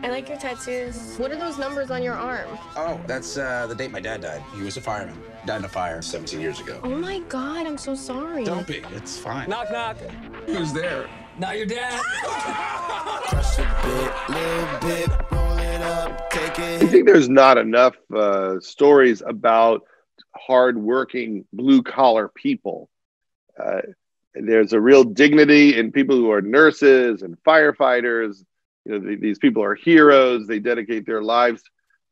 I like your tattoos. What are those numbers on your arm? Oh, that's the date my dad died. He was a fireman. Died in a fire 17 years ago. Oh my God, I'm so sorry. Don't be. It's fine. Knock, knock. Who's there? Not your dad. Crush a bit, little bit, roll it up, take it. I think there's not enough stories about hardworking blue-collar people. There's a real dignity in people who are nurses and firefighters. You know, these people are heroes. They dedicate their lives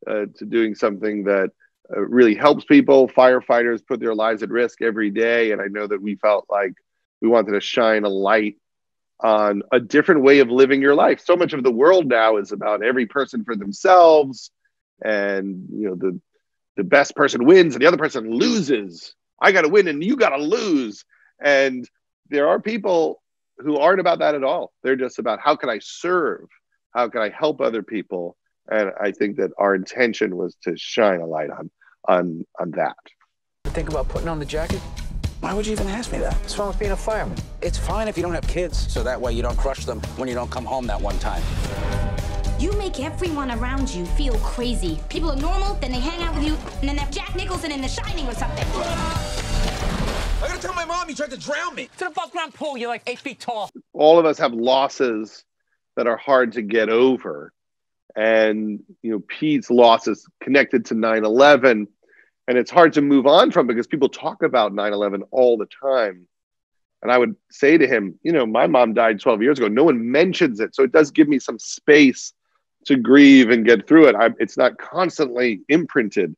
to doing something that really helps people. Firefighters put their lives at risk every day. And I know that we felt like we wanted to shine a light on a different way of living your life. So much of the world now is about every person for themselves. And, you know, the best person wins and the other person loses. I got to win and you got to lose. And there are people who aren't about that at all. They're just about how can I serve? How can I help other people? And I think that our intention was to shine a light on that. Think about putting on the jacket? Why would you even ask me that? What's wrong with being a fireman? It's fine if you don't have kids, so that way you don't crush them when you don't come home that one time. You make everyone around you feel crazy. People are normal, then they hang out with you, and then they're Jack Nicholson in The Shining or something. I gotta tell my mom you tried to drown me. It's an above ground pool, you're like 8 feet tall. All of us have losses that are hard to get over. And, you know, Pete's loss is connected to 9/11. And it's hard to move on from because people talk about 9/11 all the time. And I would say to him, you know, my mom died 12 years ago. No one mentions it. So it does give me some space to grieve and get through it. It's not constantly imprinted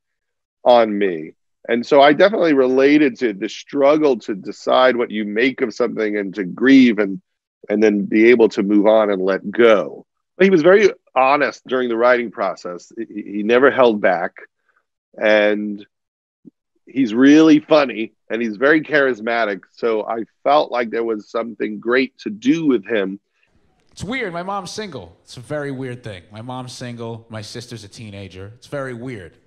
on me. And so I definitely related to the struggle to decide what you make of something and to grieve and then be able to move on and let go. But he was very honest during the writing process. He never held back. And he's really funny and he's very charismatic. So I felt like there was something great to do with him. It's weird. My mom's single. It's a very weird thing. My mom's single. My sister's a teenager. It's very weird.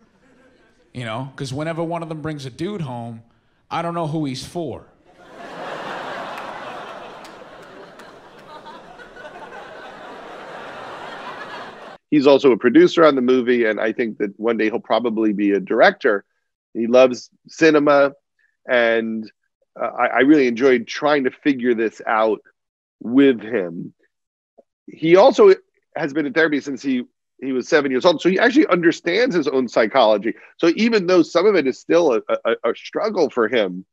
You know, because whenever one of them brings a dude home, I don't know who he's for. He's also a producer on the movie, and I think that one day he'll probably be a director. He loves cinema, and I really enjoyed trying to figure this out with him. He also has been in therapy since he was 7 years old, so he actually understands his own psychology. So even though some of it is still a struggle for him,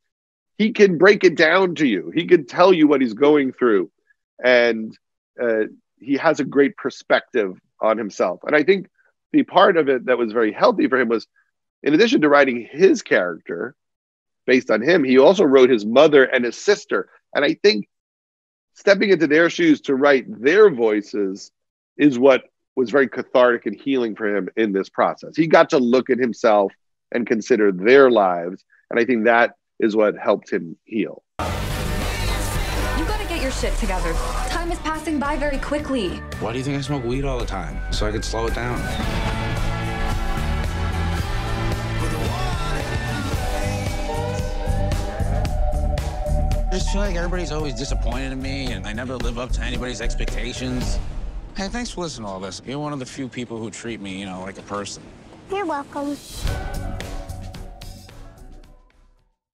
he can break it down to you. He can tell you what he's going through, and he has a great perspective on himself. And I think the part of it that was very healthy for him was, in addition to writing his character based on him, he also wrote his mother and his sister. And I think stepping into their shoes to write their voices is what was very cathartic and healing for him in this process. He got to look at himself and consider their lives. And I think that is what helped him heal. You gotta get your shit together. Time is passing by very quickly. Why do you think I smoke weed all the time? So I could slow it down. I just feel like everybody's always disappointed in me, and I never live up to anybody's expectations. Hey, thanks for listening to all this. You're one of the few people who treat me, you know, like a person. You're welcome.